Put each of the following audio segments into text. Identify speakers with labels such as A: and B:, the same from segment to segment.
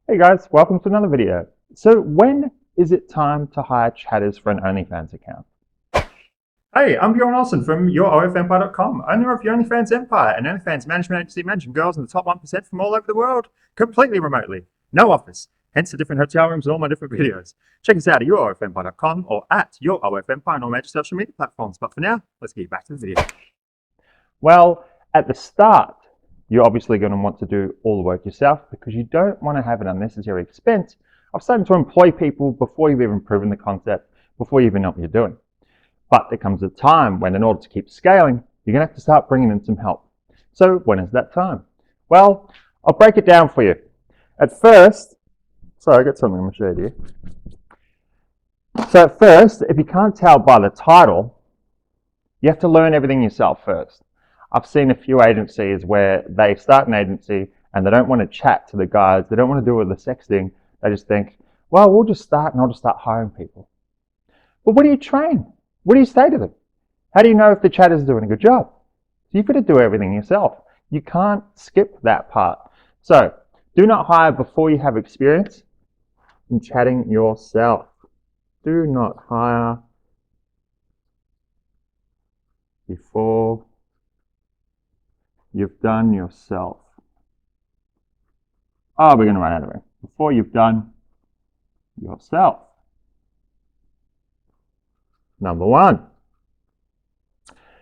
A: Hey guys, welcome to another video. So when is it time to hire chatters for an OnlyFans account? Hey, I'm Bjorn Olsen from YourOFEmpire.com, owner of your OnlyFans Empire, an OnlyFans management agency managing girls in the top 1% from all over the world, completely remotely. No office, hence the different hotel rooms and all my different videos. Check us out at YourOFEmpire.com or at YourOFEmpire on all major social media platforms. But for now, let's get back to the video. Well, at the start, you're obviously going to want to do all the work yourself because you don't want to have an unnecessary expense of starting to employ people before you've even proven the concept, before you even know what you're doing. But there comes a time when in order to keep scaling, you're going to have to start bringing in some help. So when is that time? Well, I'll break it down for you. At first, sorry, I got something I'm going to show you. So at first, if you can't tell by the title, you have to learn everything yourself first. I've seen a few agencies where they start an agency and they don't want to chat to the guys, they don't want to do all the sexting, they just think, well, we'll just start and I'll just start hiring people. But what do you train? What do you say to them? How do you know if the chatter's doing a good job? You've got to do everything yourself. You can't skip that part. So do not hire before you have experience in chatting yourself. Do not hire before you've done yourself. Oh, we're going to run out of it. Before you've done yourself. Number one.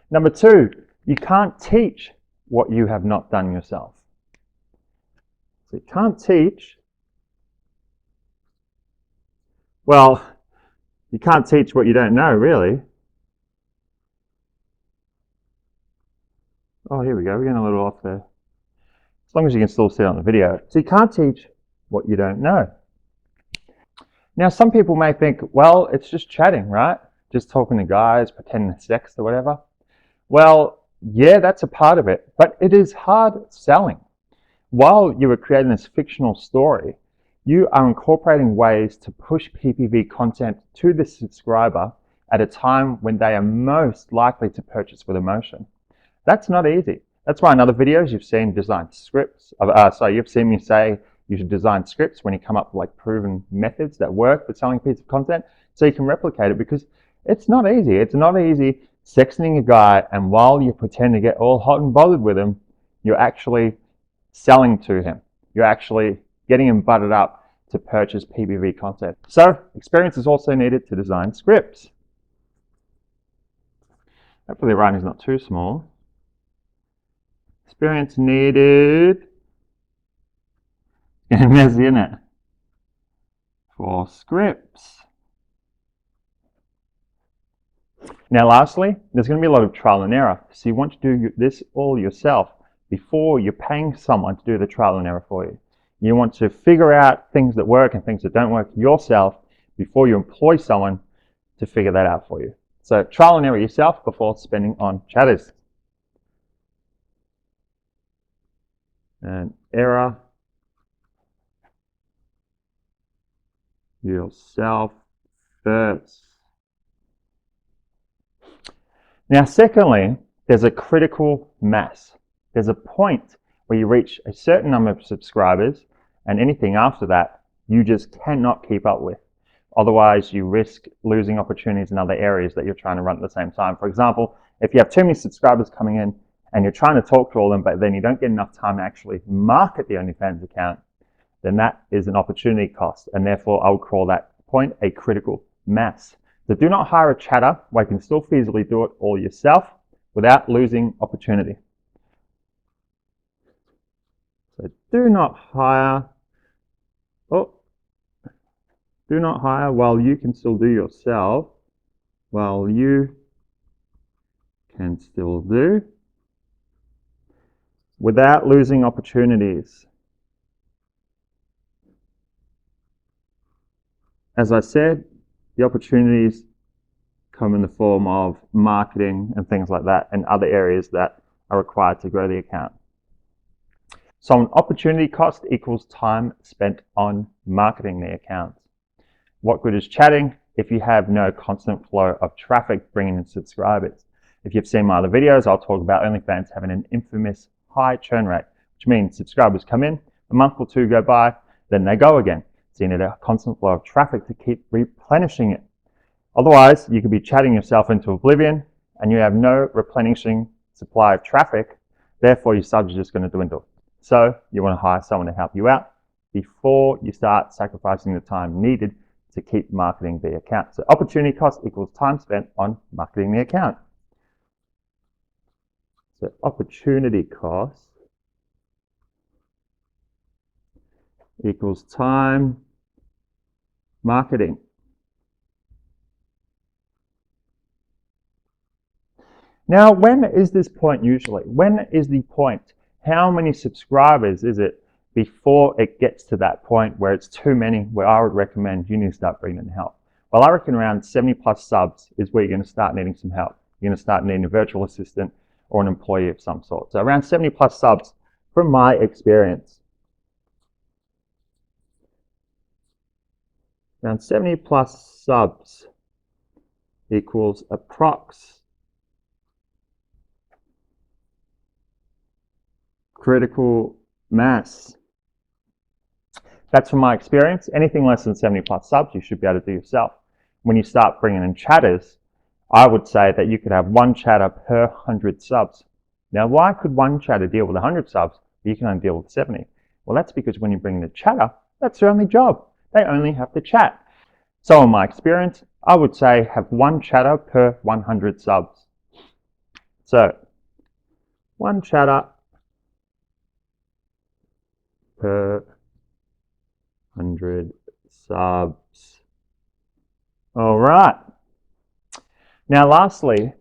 A: Number two, you can't teach what you have not done yourself. So you can't teach, well, you can't teach what you don't know, really. Oh, here we go. We're getting a little off there. As long as you can still see it on the video. So you can't teach what you don't know. Now, some people may think, well, it's just chatting, right? Just talking to guys, pretending to sex or whatever. Well, yeah, that's a part of it, but it is hard selling. While you are creating this fictional story, you are incorporating ways to push PPV content to the subscriber at a time when they are most likely to purchase with emotion. That's not easy. That's why in other videos you've seen design scripts. You've seen me say you should design scripts when you come up with like proven methods that work for selling a piece of content so you can replicate it, because it's not easy. It's not easy sexting a guy and while you pretend to get all hot and bothered with him, you're actually selling to him. You're actually getting him buttered up to purchase PPV content. So experience is also needed to design scripts. Hopefully the writing is not too small. Experience needed. And messy, isn't it? For scripts. Now lastly, there's going to be a lot of trial and error. So you want to do this all yourself before you're paying someone to do the trial and error for you. You want to figure out things that work and things that don't work yourself before you employ someone to figure that out for you. So trial and error yourself before spending on chatters. And error yourself first. Now, secondly, there's a critical mass. There's a point where you reach a certain number of subscribers and anything after that, you just cannot keep up with. Otherwise, you risk losing opportunities in other areas that you're trying to run at the same time. For example, if you have too many subscribers coming in and you're trying to talk to all of them, but then you don't get enough time to actually market the OnlyFans account, then that is an opportunity cost. And therefore, I would call that point a critical mass. So do not hire a chatter where you can still feasibly do it all yourself without losing opportunity. So do not hire while you can still do yourself, while you can still do without losing opportunities. As I said, the opportunities come in the form of marketing and things like that and other areas that are required to grow the account. So an opportunity cost equals time spent on marketing the account. What good is chatting if you have no constant flow of traffic bringing in subscribers? If you've seen my other videos, I'll talk about OnlyFans having an infamous high churn rate, which means subscribers come in, a month or two go by, then they go again. So you need a constant flow of traffic to keep replenishing it. Otherwise, you could be chatting yourself into oblivion and you have no replenishing supply of traffic. Therefore, your subs are just going to dwindle. So you want to hire someone to help you out before you start sacrificing the time needed to keep marketing the account. So opportunity cost equals time spent on marketing the account. So opportunity cost equals time marketing. Now, when is this point usually? When is the point? How many subscribers is it before it gets to that point where it's too many, where I would recommend you need to start bringing in help? Well, I reckon around 70 plus subs is where you're going to start needing some help. You're going to start needing a virtual assistant or an employee of some sort. So around 70 plus subs from my experience. Around 70 plus subs equals approx critical mass. That's from my experience. Anything less than 70 plus subs, you should be able to do yourself. When you start bringing in chatters, I would say that you could have one chatter per 100 subs. Now, why could one chatter deal with 100 subs, but you can only deal with 70? Well, that's because when you bring in a chatter, that's their only job. They only have to chat. So in my experience, I would say have one chatter per 100 subs. So one chatter per 100 subs. All right. Now, lastly,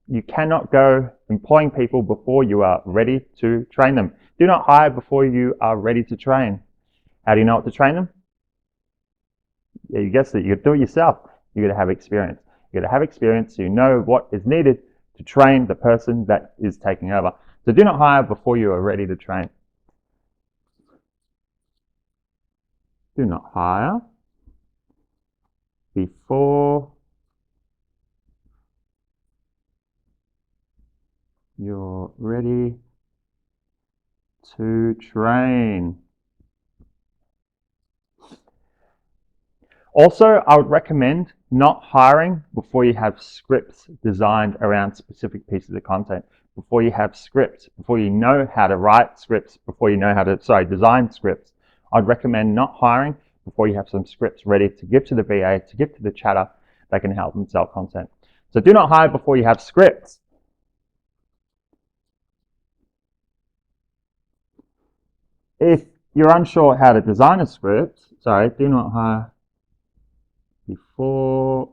A: you cannot go employing people before you are ready to train them. Do not hire before you are ready to train. How do you know what to train them? Yeah, you guessed it. You got to do it yourself. You got to have experience. You got to have experience so you know what is needed to train the person that is taking over. So do not hire before you are ready to train. Do not hire before you're ready to train. Also, I would recommend not hiring before you have scripts designed around specific pieces of content. Before you have scripts, before you know how to write scripts, before you know how to, design scripts. I'd recommend not hiring before you have some scripts ready to give to the VA, to give to the chatter that can help them sell content. So do not hire before you have scripts. If you're unsure how to design a script, do not hire before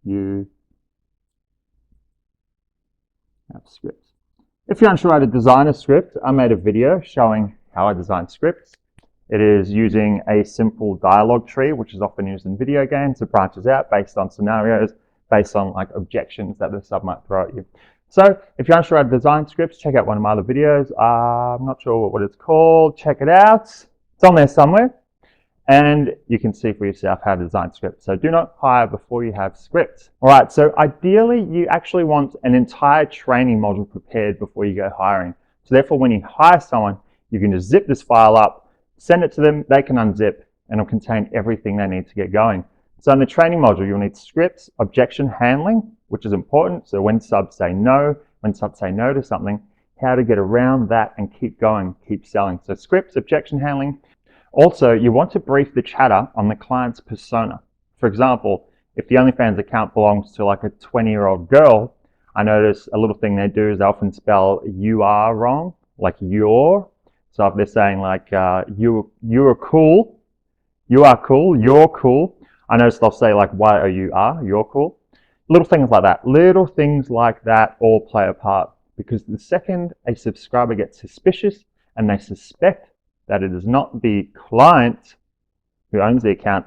A: you have scripts. If you're unsure how to design a script, I made a video showing how I design scripts. It is using a simple dialogue tree, which is often used in video games. It branches out based on scenarios, based on like objections that the sub might throw at you. So if you're unsure how to design scripts, check out one of my other videos. I'm not sure what it's called. Check it out. It's on there somewhere. And you can see for yourself how to design scripts. So do not hire before you have scripts. All right, so ideally you actually want an entire training module prepared before you go hiring. So therefore when you hire someone, you can just zip this file up, send it to them, they can unzip, and it'll contain everything they need to get going. So in the training module, you'll need scripts, objection handling, which is important. So when subs say no to something, how to get around that and keep going, keep selling. So scripts, objection handling. Also, you want to brief the chatter on the client's persona. For example, if the OnlyFans account belongs to like a 20-year-old girl, I notice a little thing they do is they often spell you are wrong, like you're. So if they're saying like you are cool, you're cool. I notice they'll say like Y-O-U-R, you're cool. Little things like that. Little things like that all play a part, because the second a subscriber gets suspicious and they suspect that it is not the client who owns the account,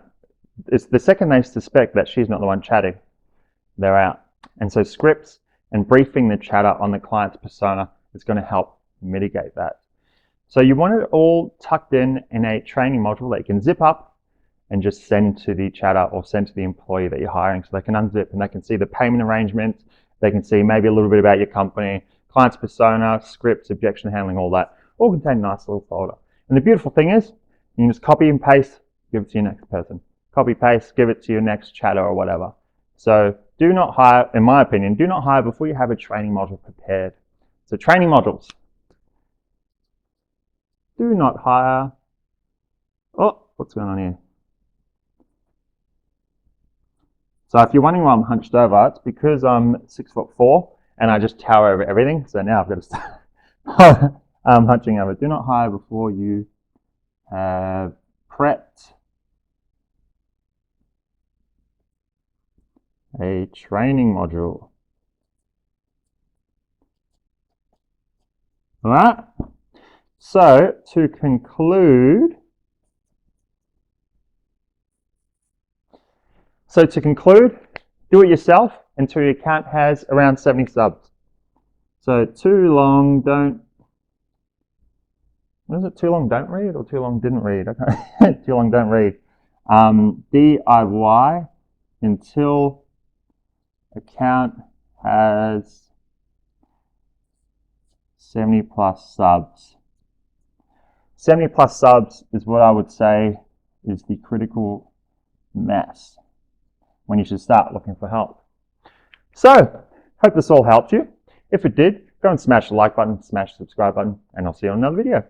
A: it's the second they suspect that she's not the one chatting, they're out. And so scripts and briefing the chatter on the client's persona is going to help mitigate that. So you want it all tucked in a training module that you can zip up and just send to the chatter or send to the employee that you're hiring, so they can unzip and they can see the payment arrangements, they can see maybe a little bit about your company, client's persona, scripts, objection handling, all that, all contained in a nice little folder. And the beautiful thing is, You can just copy and paste, give it to your next person. Copy, paste, give it to your next chatter or whatever. So do not hire, in my opinion, do not hire before you have a training module prepared. So training modules. Do not hire. Oh, what's going on here? So if you're wondering why I'm hunched over, it's because I'm 6'4" and I just tower over everything. So now I've got to start hunching over. Do not hire before you have prepped a training module. All right. So to conclude, do it yourself until your account has around 70 subs. So too long don't, what is it, too long don't read or too long didn't read? Okay. Too long don't read. DIY until account has 70 plus subs. 70 plus subs is what I would say is the critical mass when you should start looking for help. So, hope this all helped you. If it did, go and smash the like button, smash the subscribe button, and I'll see you on another video.